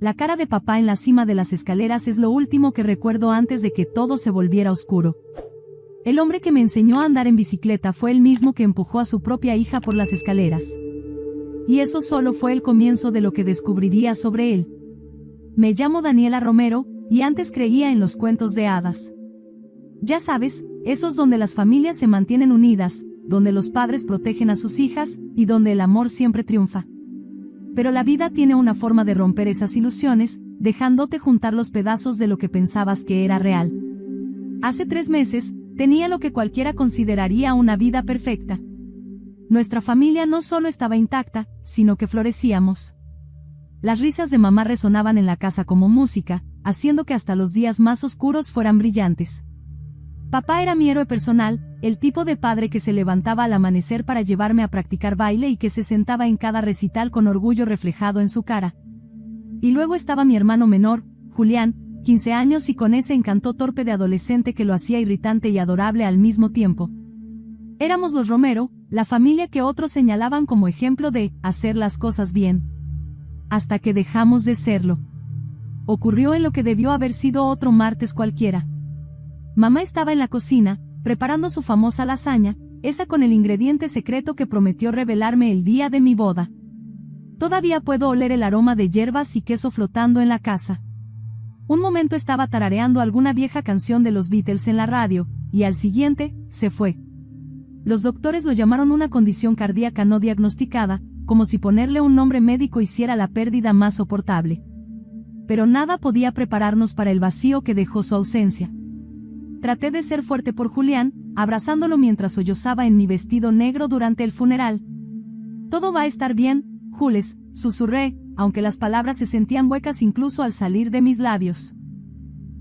La cara de papá en la cima de las escaleras es lo último que recuerdo antes de que todo se volviera oscuro. El hombre que me enseñó a andar en bicicleta fue el mismo que empujó a su propia hija por las escaleras. Y eso solo fue el comienzo de lo que descubriría sobre él. Me llamo Daniela Romero, y antes creía en los cuentos de hadas. Ya sabes, esos donde las familias se mantienen unidas, donde los padres protegen a sus hijas, y donde el amor siempre triunfa. Pero la vida tiene una forma de romper esas ilusiones, dejándote juntar los pedazos de lo que pensabas que era real. Hace 3 meses, tenía lo que cualquiera consideraría una vida perfecta. Nuestra familia no solo estaba intacta, sino que florecíamos. Las risas de mamá resonaban en la casa como música, haciendo que hasta los días más oscuros fueran brillantes. Papá era mi héroe personal, el tipo de padre que se levantaba al amanecer para llevarme a practicar baile y que se sentaba en cada recital con orgullo reflejado en su cara. Y luego estaba mi hermano menor, Julián, 15 años y con ese encanto torpe de adolescente que lo hacía irritante y adorable al mismo tiempo. Éramos los Romero, la familia que otros señalaban como ejemplo de hacer las cosas bien. Hasta que dejamos de serlo. Ocurrió en lo que debió haber sido otro martes cualquiera. Mamá estaba en la cocina, preparando su famosa lasaña, esa con el ingrediente secreto que prometió revelarme el día de mi boda. Todavía puedo oler el aroma de hierbas y queso flotando en la casa. Un momento estaba tarareando alguna vieja canción de los Beatles en la radio, y al siguiente, se fue. Los doctores lo llamaron una condición cardíaca no diagnosticada, como si ponerle un nombre médico hiciera la pérdida más soportable. Pero nada podía prepararnos para el vacío que dejó su ausencia. Traté de ser fuerte por Julián, abrazándolo mientras sollozaba en mi vestido negro durante el funeral. Todo va a estar bien, Jules, susurré, aunque las palabras se sentían huecas incluso al salir de mis labios.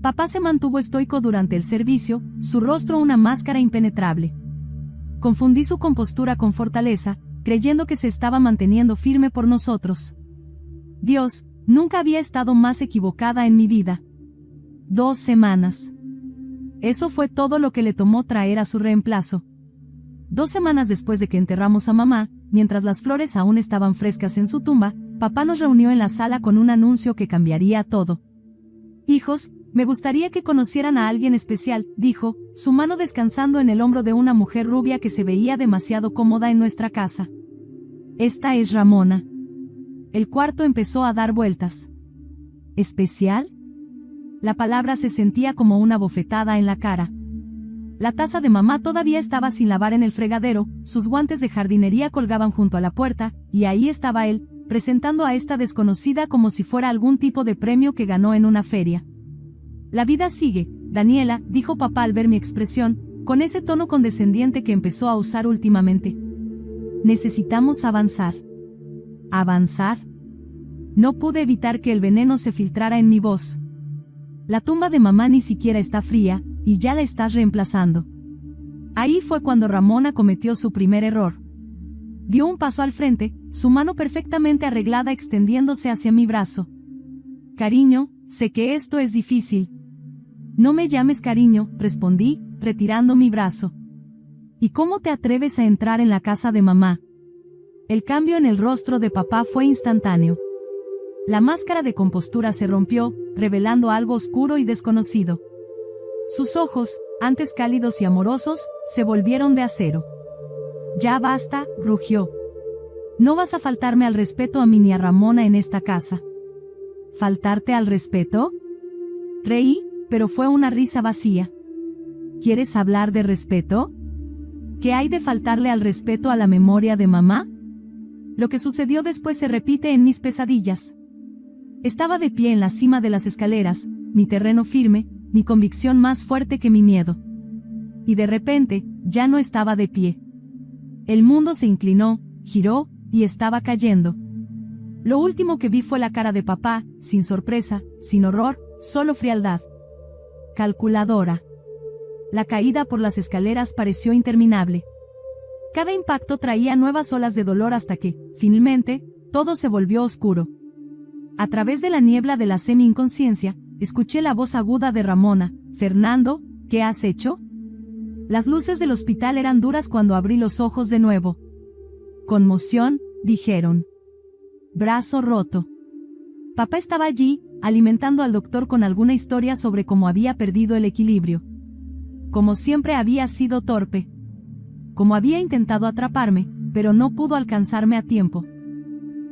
Papá se mantuvo estoico durante el servicio, su rostro una máscara impenetrable. Confundí su compostura con fortaleza, creyendo que se estaba manteniendo firme por nosotros. Dios, nunca había estado más equivocada en mi vida. 2 semanas. Eso fue todo lo que le tomó traer a su reemplazo. 2 semanas después de que enterramos a mamá, mientras las flores aún estaban frescas en su tumba, papá nos reunió en la sala con un anuncio que cambiaría todo. Hijos, me gustaría que conocieran a alguien especial, dijo, su mano descansando en el hombro de una mujer rubia que se veía demasiado cómoda en nuestra casa. Esta es Ramona. El cuarto empezó a dar vueltas. ¿Especial? La palabra se sentía como una bofetada en la cara. La taza de mamá todavía estaba sin lavar en el fregadero, sus guantes de jardinería colgaban junto a la puerta, y ahí estaba él, presentando a esta desconocida como si fuera algún tipo de premio que ganó en una feria. La vida sigue, Daniela, dijo papá al ver mi expresión, con ese tono condescendiente que empezó a usar últimamente. Necesitamos avanzar. ¿Avanzar? No pude evitar que el veneno se filtrara en mi voz. La tumba de mamá ni siquiera está fría, y ya la estás reemplazando. Ahí fue cuando Ramona cometió su primer error. Dio un paso al frente, su mano perfectamente arreglada extendiéndose hacia mi brazo. Cariño, sé que esto es difícil. No me llames cariño, respondí, retirando mi brazo. ¿Y cómo te atreves a entrar en la casa de mamá? El cambio en el rostro de papá fue instantáneo. La máscara de compostura se rompió, revelando algo oscuro y desconocido. Sus ojos, antes cálidos y amorosos, se volvieron de acero. Ya basta, rugió. No vas a faltarme al respeto a mí ni a Ramona en esta casa. ¿Faltarte al respeto? Reí, pero fue una risa vacía. ¿Quieres hablar de respeto? ¿Qué hay de faltarle al respeto a la memoria de mamá? Lo que sucedió después se repite en mis pesadillas. Estaba de pie en la cima de las escaleras, mi terreno firme, mi convicción más fuerte que mi miedo. Y de repente, ya no estaba de pie. El mundo se inclinó, giró, y estaba cayendo. Lo último que vi fue la cara de papá, sin sorpresa, sin horror, solo frialdad. Calculadora. La caída por las escaleras pareció interminable. Cada impacto traía nuevas olas de dolor hasta que, finalmente, todo se volvió oscuro. A través de la niebla de la semi-inconsciencia, escuché la voz aguda de Ramona. «Fernando, ¿qué has hecho?» Las luces del hospital eran duras cuando abrí los ojos de nuevo. «Conmoción», dijeron. «Brazo roto». Papá estaba allí, alimentando al doctor con alguna historia sobre cómo había perdido el equilibrio. Como siempre había sido torpe. Como había intentado atraparme, pero no pudo alcanzarme a tiempo.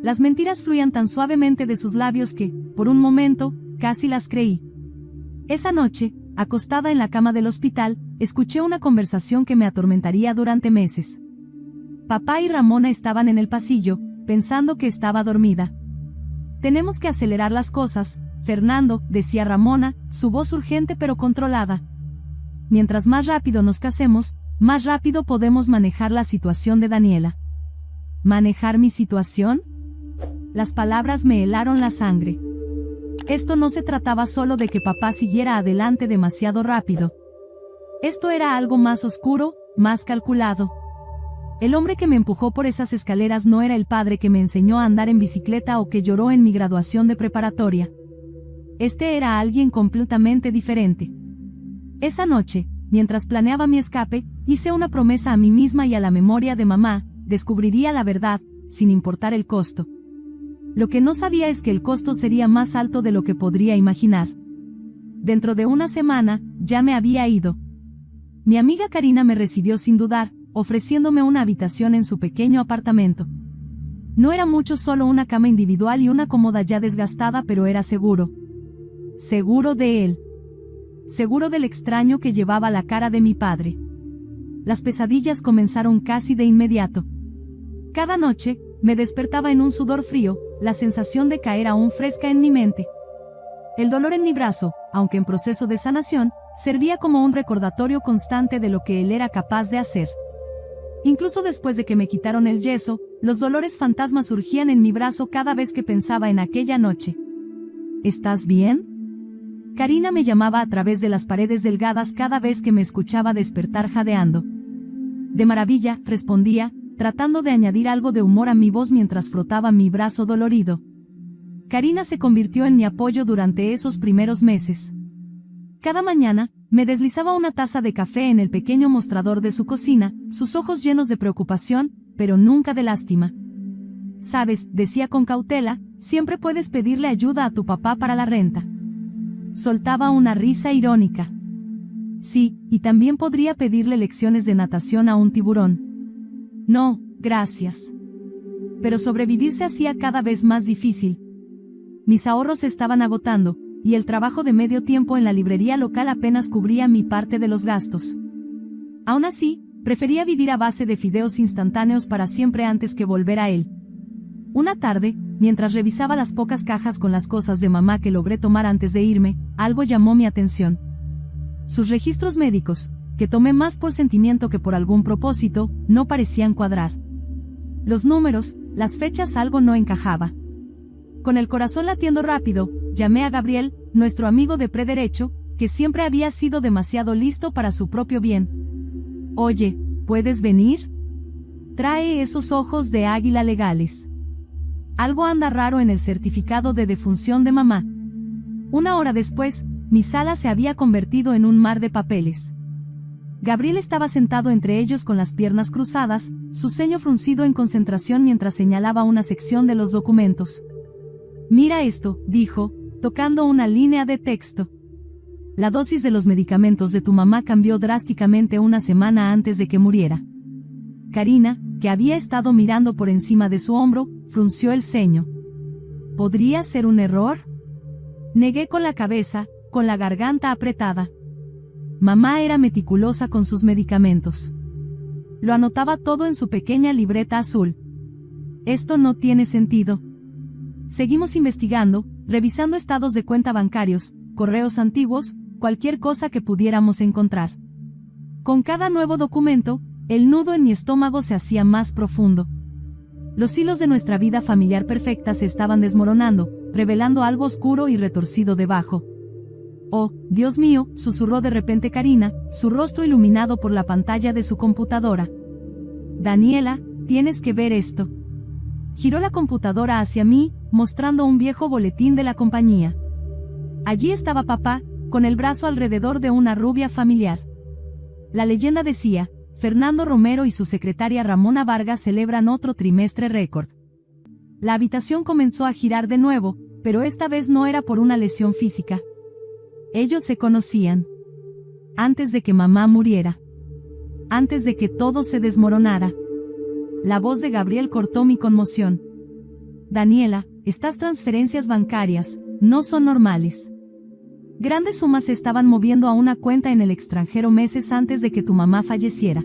Las mentiras fluían tan suavemente de sus labios que, por un momento, casi las creí. Esa noche, acostada en la cama del hospital, escuché una conversación que me atormentaría durante meses. Papá y Ramona estaban en el pasillo, pensando que estaba dormida. «Tenemos que acelerar las cosas, Fernando», decía Ramona, su voz urgente pero controlada. «Mientras más rápido nos casemos, más rápido podemos manejar la situación de Daniela». ¿Manejar mi situación? Las palabras me helaron la sangre. Esto no se trataba solo de que papá siguiera adelante demasiado rápido. Esto era algo más oscuro, más calculado. El hombre que me empujó por esas escaleras no era el padre que me enseñó a andar en bicicleta o que lloró en mi graduación de preparatoria. Este era alguien completamente diferente. Esa noche, mientras planeaba mi escape, hice una promesa a mí misma y a la memoria de mamá: descubriría la verdad, sin importar el costo. Lo que no sabía es que el costo sería más alto de lo que podría imaginar. Dentro de una semana, ya me había ido. Mi amiga Karina me recibió sin dudar, ofreciéndome una habitación en su pequeño apartamento. No era mucho, solo una cama individual y una cómoda ya desgastada, pero era seguro. Seguro de él. Seguro del extraño que llevaba la cara de mi padre. Las pesadillas comenzaron casi de inmediato. Cada noche, me despertaba en un sudor frío, la sensación de caer aún fresca en mi mente. El dolor en mi brazo, aunque en proceso de sanación, servía como un recordatorio constante de lo que él era capaz de hacer. Incluso después de que me quitaron el yeso, los dolores fantasmas surgían en mi brazo cada vez que pensaba en aquella noche. ¿Estás bien? Karina me llamaba a través de las paredes delgadas cada vez que me escuchaba despertar jadeando. De maravilla, respondía, tratando de añadir algo de humor a mi voz mientras frotaba mi brazo dolorido. Karina se convirtió en mi apoyo durante esos primeros meses. Cada mañana, me deslizaba una taza de café en el pequeño mostrador de su cocina, sus ojos llenos de preocupación, pero nunca de lástima. «Sabes», decía con cautela, «siempre puedes pedirle ayuda a tu papá para la renta». Soltaba una risa irónica. «Sí, y también podría pedirle lecciones de natación a un tiburón». «No, gracias». Pero sobrevivir se hacía cada vez más difícil. Mis ahorros se estaban agotando, y el trabajo de medio tiempo en la librería local apenas cubría mi parte de los gastos. Aún así, prefería vivir a base de fideos instantáneos para siempre antes que volver a él. Una tarde, mientras revisaba las pocas cajas con las cosas de mamá que logré tomar antes de irme, algo llamó mi atención. Sus registros médicos, que tomé más por sentimiento que por algún propósito, no parecían cuadrar. Los números, las fechas, algo no encajaba. Con el corazón latiendo rápido, llamé a Gabriel, nuestro amigo de prederecho, que siempre había sido demasiado listo para su propio bien. «Oye, ¿puedes venir? Trae esos ojos de águila legales. Algo anda raro en el certificado de defunción de mamá». Una hora después, mi sala se había convertido en un mar de papeles. Gabriel estaba sentado entre ellos con las piernas cruzadas, su ceño fruncido en concentración mientras señalaba una sección de los documentos. «Mira esto», dijo, tocando una línea de texto. «La dosis de los medicamentos de tu mamá cambió drásticamente una semana antes de que muriera». Karina, que había estado mirando por encima de su hombro, frunció el ceño. ¿Podría ser un error? Negué con la cabeza, con la garganta apretada. Mamá era meticulosa con sus medicamentos. Lo anotaba todo en su pequeña libreta azul. «Esto no tiene sentido». Seguimos investigando, revisando estados de cuenta bancarios, correos antiguos, cualquier cosa que pudiéramos encontrar. Con cada nuevo documento, el nudo en mi estómago se hacía más profundo. Los hilos de nuestra vida familiar perfecta se estaban desmoronando, revelando algo oscuro y retorcido debajo. «Oh, Dios mío», susurró de repente Karina, su rostro iluminado por la pantalla de su computadora. «Daniela, tienes que ver esto». Giró la computadora hacia mí, mostrando un viejo boletín de la compañía. Allí estaba papá, con el brazo alrededor de una rubia familiar. La leyenda decía: Fernando Romero y su secretaria Ramona Vargas celebran otro trimestre récord. La habitación comenzó a girar de nuevo, pero esta vez no era por una lesión física. Ellos se conocían. Antes de que mamá muriera. Antes de que todo se desmoronara. La voz de Gabriel cortó mi conmoción. Daniela, estas transferencias bancarias no son normales. Grandes sumas se estaban moviendo a una cuenta en el extranjero meses antes de que tu mamá falleciera.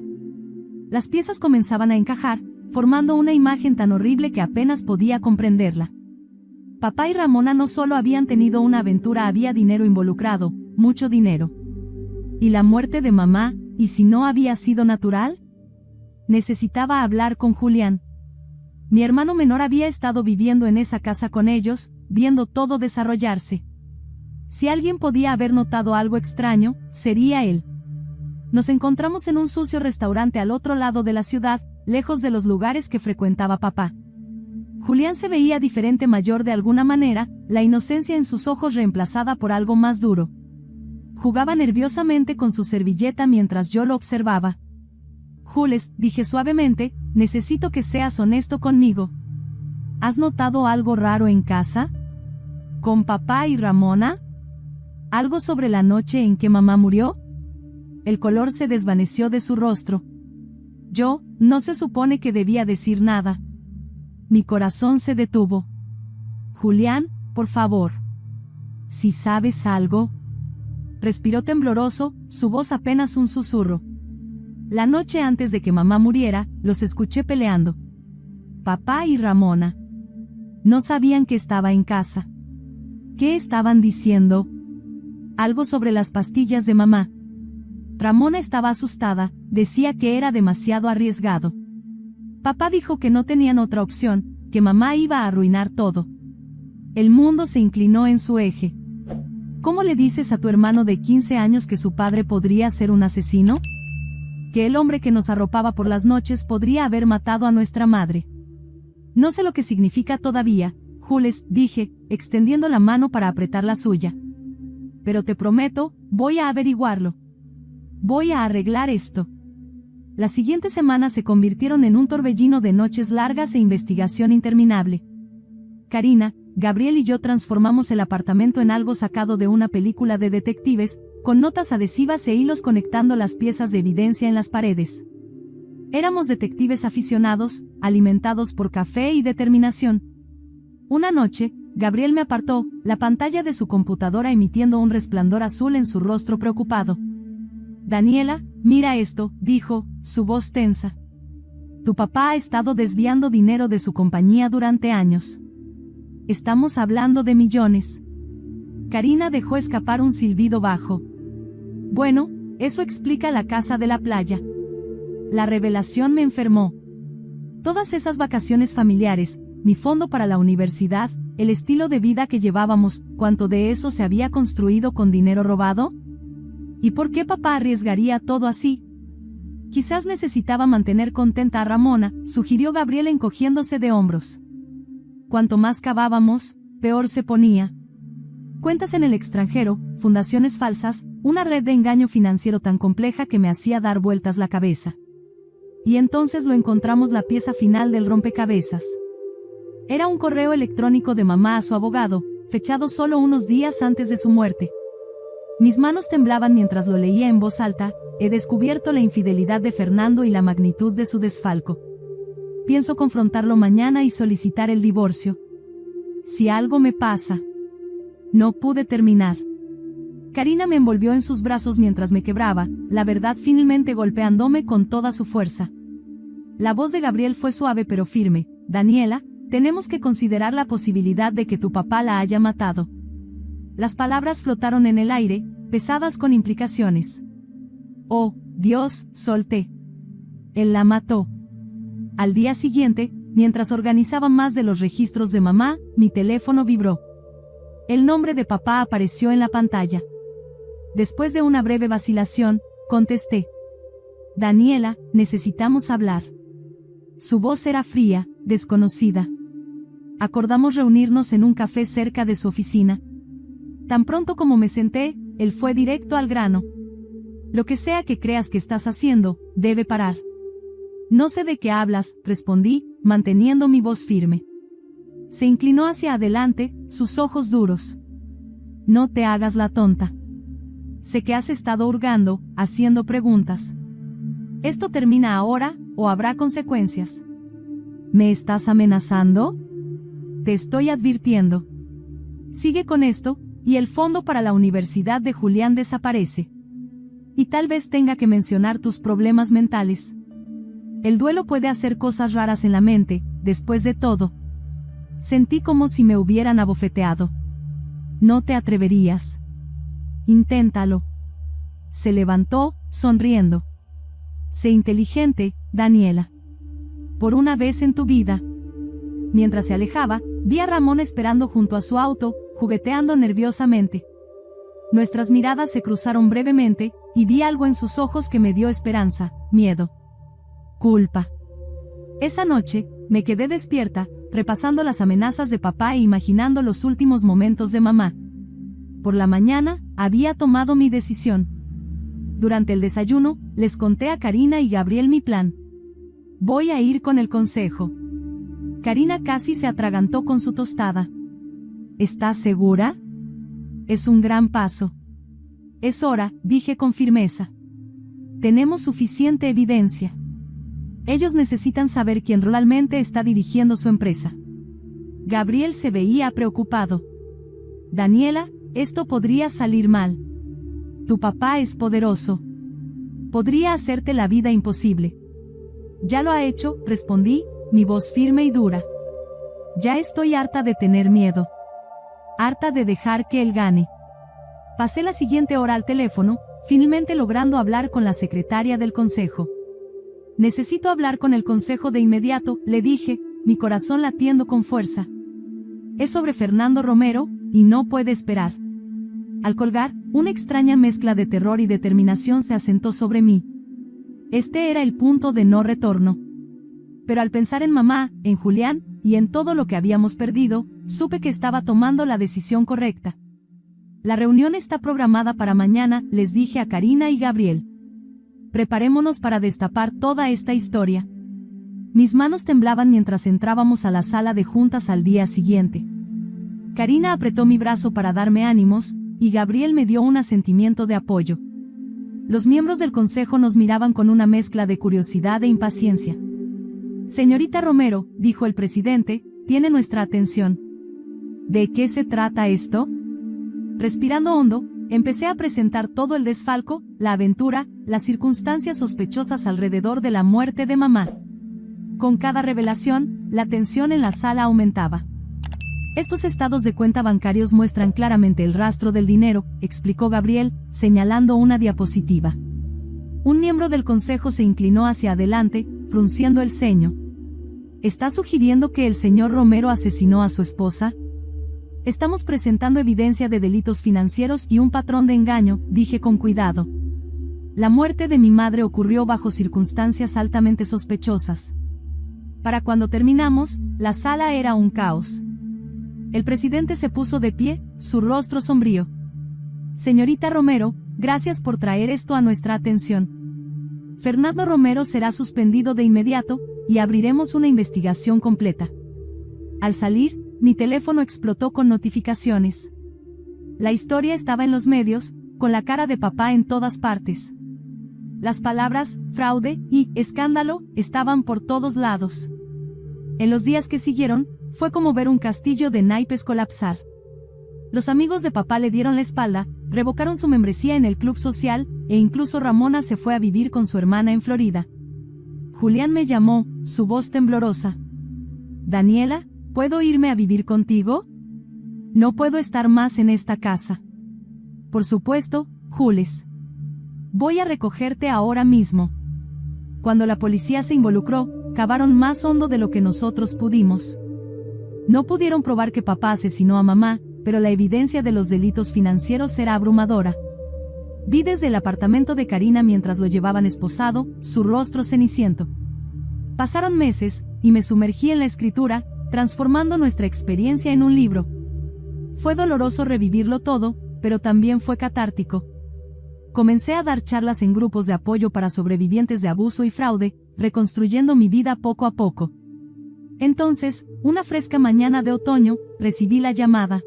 Las piezas comenzaban a encajar, formando una imagen tan horrible que apenas podía comprenderla. Papá y Ramona no solo habían tenido una aventura, había dinero involucrado, mucho dinero. ¿Y la muerte de mamá, y si no había sido natural? Necesitaba hablar con Julián. Mi hermano menor había estado viviendo en esa casa con ellos, viendo todo desarrollarse. Si alguien podía haber notado algo extraño, sería él. Nos encontramos en un sucio restaurante al otro lado de la ciudad, lejos de los lugares que frecuentaba papá. Julián se veía diferente, mayor de alguna manera, la inocencia en sus ojos reemplazada por algo más duro. Jugaba nerviosamente con su servilleta mientras yo lo observaba. Jules, dije suavemente, necesito que seas honesto conmigo. ¿Has notado algo raro en casa? ¿Con papá y Ramona? ¿Algo sobre la noche en que mamá murió? El color se desvaneció de su rostro. Yo, no se supone que debía decir nada. Mi corazón se detuvo. Julián, por favor. Si sabes algo. Respiró tembloroso, su voz apenas un susurro. La noche antes de que mamá muriera, los escuché peleando. Papá y Ramona. No sabían que estaba en casa. ¿Qué estaban diciendo? Algo sobre las pastillas de mamá. Ramona estaba asustada, decía que era demasiado arriesgado. Papá dijo que no tenían otra opción, que mamá iba a arruinar todo. El mundo se inclinó en su eje. ¿Cómo le dices a tu hermano de 15 años que su padre podría ser un asesino? Que el hombre que nos arropaba por las noches podría haber matado a nuestra madre. No sé lo que significa todavía, Jules, dije, extendiendo la mano para apretar la suya. Pero te prometo, voy a averiguarlo. Voy a arreglar esto. Las siguientes semanas se convirtieron en un torbellino de noches largas e investigación interminable. Karina, Gabriel y yo transformamos el apartamento en algo sacado de una película de detectives, con notas adhesivas e hilos conectando las piezas de evidencia en las paredes. Éramos detectives aficionados, alimentados por café y determinación. Una noche, Gabriel me apartó, la pantalla de su computadora emitiendo un resplandor azul en su rostro preocupado. Daniela, mira esto, dijo, su voz tensa. Tu papá ha estado desviando dinero de su compañía durante años. Estamos hablando de millones. Karina dejó escapar un silbido bajo. Bueno, eso explica la casa de la playa. La revelación me enfermó. Todas esas vacaciones familiares, mi fondo para la universidad, el estilo de vida que llevábamos, ¿cuánto de eso se había construido con dinero robado? ¿Y por qué papá arriesgaría todo así? Quizás necesitaba mantener contenta a Ramona, sugirió Gabriel encogiéndose de hombros. Cuanto más cavábamos, peor se ponía. Cuentas en el extranjero, fundaciones falsas, una red de engaño financiero tan compleja que me hacía dar vueltas la cabeza. Y entonces lo encontramos, la pieza final del rompecabezas. Era un correo electrónico de mamá a su abogado, fechado solo unos días antes de su muerte. Mis manos temblaban mientras lo leía en voz alta. He descubierto la infidelidad de Fernando y la magnitud de su desfalco. Pienso confrontarlo mañana y solicitar el divorcio. Si algo me pasa. No pude terminar. Karina me envolvió en sus brazos mientras me quebraba, la verdad finalmente golpeándome con toda su fuerza. La voz de Gabriel fue suave pero firme. Daniela, tenemos que considerar la posibilidad de que tu papá la haya matado. Las palabras flotaron en el aire, pesadas con implicaciones. Oh, Dios, solté. Él la mató. Al día siguiente, mientras organizaba más de los registros de mamá, mi teléfono vibró. El nombre de papá apareció en la pantalla. Después de una breve vacilación, contesté. Daniela, necesitamos hablar. Su voz era fría, desconocida. Acordamos reunirnos en un café cerca de su oficina. Tan pronto como me senté, él fue directo al grano. Lo que sea que creas que estás haciendo, debe parar. No sé de qué hablas, respondí, manteniendo mi voz firme. Se inclinó hacia adelante, sus ojos duros. No te hagas la tonta. Sé que has estado hurgando, haciendo preguntas. ¿Esto termina ahora, o habrá consecuencias? ¿Me estás amenazando? Te estoy advirtiendo. Sigue con esto, y el fondo para la Universidad de Julián desaparece. Y tal vez tenga que mencionar tus problemas mentales. El duelo puede hacer cosas raras en la mente, después de todo. Sentí como si me hubieran abofeteado. No te atreverías. Inténtalo. Se levantó, sonriendo. Sé inteligente, Daniela. Por una vez en tu vida. Mientras se alejaba, vi a Ramón esperando junto a su auto, jugueteando nerviosamente. Nuestras miradas se cruzaron brevemente, y vi algo en sus ojos que me dio esperanza, miedo. Culpa. Esa noche, me quedé despierta, repasando las amenazas de papá e imaginando los últimos momentos de mamá. Por la mañana, había tomado mi decisión. Durante el desayuno, les conté a Karina y Gabriel mi plan. Voy a ir con el consejo. Karina casi se atragantó con su tostada. ¿Estás segura? Es un gran paso. Es hora, dije con firmeza. Tenemos suficiente evidencia. Ellos necesitan saber quién realmente está dirigiendo su empresa. Gabriel se veía preocupado. Daniela, esto podría salir mal. Tu papá es poderoso. Podría hacerte la vida imposible. Ya lo ha hecho, respondí, mi voz firme y dura. Ya estoy harta de tener miedo. Harta de dejar que él gane. Pasé la siguiente hora al teléfono, finalmente logrando hablar con la secretaria del consejo. Necesito hablar con el consejo de inmediato, le dije, mi corazón latiendo con fuerza. Es sobre Fernando Romero, y no puede esperar. Al colgar, una extraña mezcla de terror y determinación se asentó sobre mí. Este era el punto de no retorno. Pero al pensar en mamá, en Julián, y en todo lo que habíamos perdido, supe que estaba tomando la decisión correcta. La reunión está programada para mañana, les dije a Karina y Gabriel. Preparémonos para destapar toda esta historia. Mis manos temblaban mientras entrábamos a la sala de juntas al día siguiente. Karina apretó mi brazo para darme ánimos, y Gabriel me dio un asentimiento de apoyo. Los miembros del consejo nos miraban con una mezcla de curiosidad e impaciencia. Señorita Romero, dijo el presidente, tiene nuestra atención. ¿De qué se trata esto? Respirando hondo, empecé a presentar todo el desfalco, la aventura, las circunstancias sospechosas alrededor de la muerte de mamá. Con cada revelación, la tensión en la sala aumentaba. Estos estados de cuenta bancarios muestran claramente el rastro del dinero, explicó Gabriel, señalando una diapositiva. Un miembro del consejo se inclinó hacia adelante, frunciendo el ceño. ¿Está sugiriendo que el señor Romero asesinó a su esposa? Estamos presentando evidencia de delitos financieros y un patrón de engaño, dije con cuidado. La muerte de mi madre ocurrió bajo circunstancias altamente sospechosas. Para cuando terminamos, la sala era un caos. El presidente se puso de pie, su rostro sombrío. Señorita Romero, gracias por traer esto a nuestra atención. Fernando Romero será suspendido de inmediato, y abriremos una investigación completa. Al salir, mi teléfono explotó con notificaciones. La historia estaba en los medios, con la cara de papá en todas partes. Las palabras, fraude y escándalo, estaban por todos lados. En los días que siguieron, fue como ver un castillo de naipes colapsar. Los amigos de papá le dieron la espalda, revocaron su membresía en el club social, e incluso Ramona se fue a vivir con su hermana en Florida. Julián me llamó, su voz temblorosa. Daniela, ¿puedo irme a vivir contigo? No puedo estar más en esta casa. Por supuesto, Jules. Voy a recogerte ahora mismo. Cuando la policía se involucró, cavaron más hondo de lo que nosotros pudimos. No pudieron probar que papá asesinó a mamá, pero la evidencia de los delitos financieros era abrumadora. Vi desde el apartamento de Karina mientras lo llevaban esposado, su rostro ceniciento. Pasaron meses, y me sumergí en la escritura, transformando nuestra experiencia en un libro. Fue doloroso revivirlo todo, pero también fue catártico. Comencé a dar charlas en grupos de apoyo para sobrevivientes de abuso y fraude, reconstruyendo mi vida poco a poco. Entonces, una fresca mañana de otoño, recibí la llamada.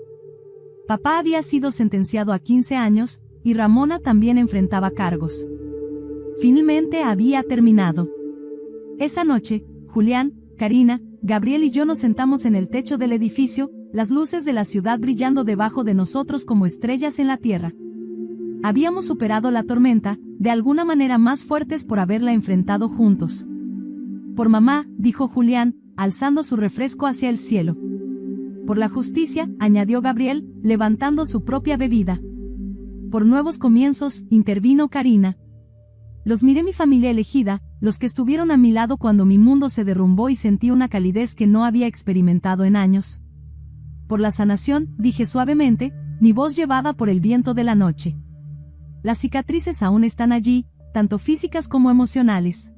Papá había sido sentenciado a 15 años, y Ramona también enfrentaba cargos. Finalmente había terminado. Esa noche, Julián, Karina, Gabriel y yo nos sentamos en el techo del edificio, las luces de la ciudad brillando debajo de nosotros como estrellas en la tierra. Habíamos superado la tormenta, de alguna manera más fuertes por haberla enfrentado juntos. Por mamá, dijo Julián, alzando su refresco hacia el cielo. Por la justicia, añadió Gabriel, levantando su propia bebida. Por nuevos comienzos, intervino Karina. Los miré, mi familia elegida, los que estuvieron a mi lado cuando mi mundo se derrumbó y sentí una calidez que no había experimentado en años. Por la sanación, dije suavemente, mi voz llevada por el viento de la noche. Las cicatrices aún están allí, tanto físicas como emocionales.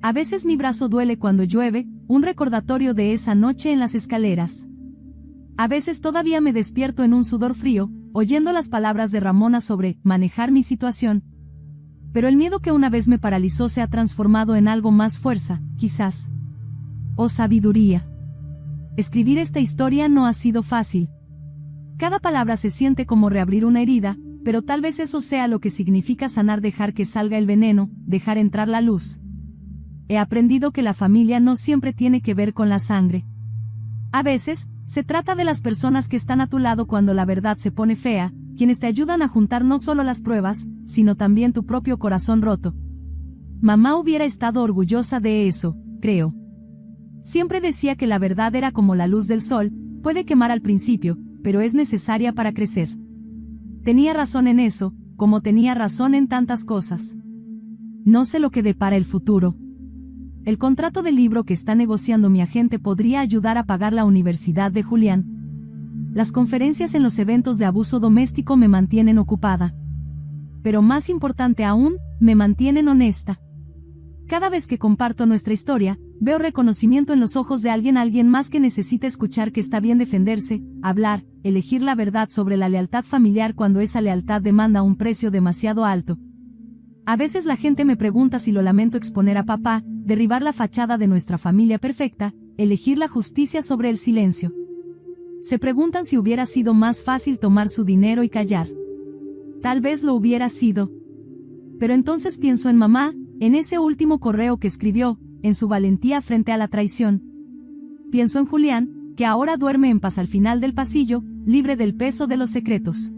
A veces mi brazo duele cuando llueve, un recordatorio de esa noche en las escaleras. A veces todavía me despierto en un sudor frío, oyendo las palabras de Ramona sobre manejar mi situación. Pero el miedo que una vez me paralizó se ha transformado en algo más fuerza, quizás. O sabiduría. Escribir esta historia no ha sido fácil. Cada palabra se siente como reabrir una herida, pero tal vez eso sea lo que significa sanar, dejar que salga el veneno, dejar entrar la luz. He aprendido que la familia no siempre tiene que ver con la sangre. A veces, se trata de las personas que están a tu lado cuando la verdad se pone fea, quienes te ayudan a juntar no solo las pruebas, sino también tu propio corazón roto. Mamá hubiera estado orgullosa de eso, creo. Siempre decía que la verdad era como la luz del sol, puede quemar al principio, pero es necesaria para crecer. Tenía razón en eso, como tenía razón en tantas cosas. No sé lo que depara el futuro. El contrato del libro que está negociando mi agente podría ayudar a pagar la universidad de Julián. Las conferencias en los eventos de abuso doméstico me mantienen ocupada. Pero más importante aún, me mantienen honesta. Cada vez que comparto nuestra historia, veo reconocimiento en los ojos de alguien más que necesita escuchar que está bien defenderse, hablar, elegir la verdad sobre la lealtad familiar cuando esa lealtad demanda un precio demasiado alto. A veces la gente me pregunta si lo lamento exponer a papá, derribar la fachada de nuestra familia perfecta, elegir la justicia sobre el silencio. Se preguntan si hubiera sido más fácil tomar su dinero y callar. Tal vez lo hubiera sido. Pero entonces pienso en mamá, en ese último correo que escribió, en su valentía frente a la traición. Pienso en Julián, que ahora duerme en paz al final del pasillo, libre del peso de los secretos.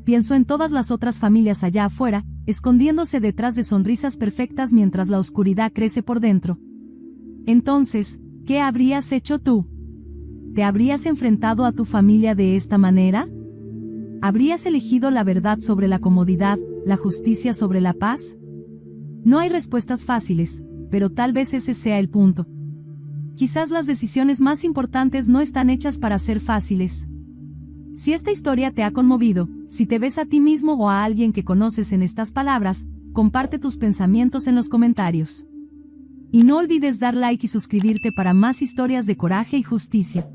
Pienso en todas las otras familias allá afuera, escondiéndose detrás de sonrisas perfectas mientras la oscuridad crece por dentro. Entonces, ¿qué habrías hecho tú? ¿Te habrías enfrentado a tu familia de esta manera? ¿Habrías elegido la verdad sobre la comodidad, la justicia sobre la paz? No hay respuestas fáciles, pero tal vez ese sea el punto. Quizás las decisiones más importantes no están hechas para ser fáciles. Si esta historia te ha conmovido, si te ves a ti mismo o a alguien que conoces en estas palabras, comparte tus pensamientos en los comentarios. Y no olvides dar like y suscribirte para más historias de coraje y justicia.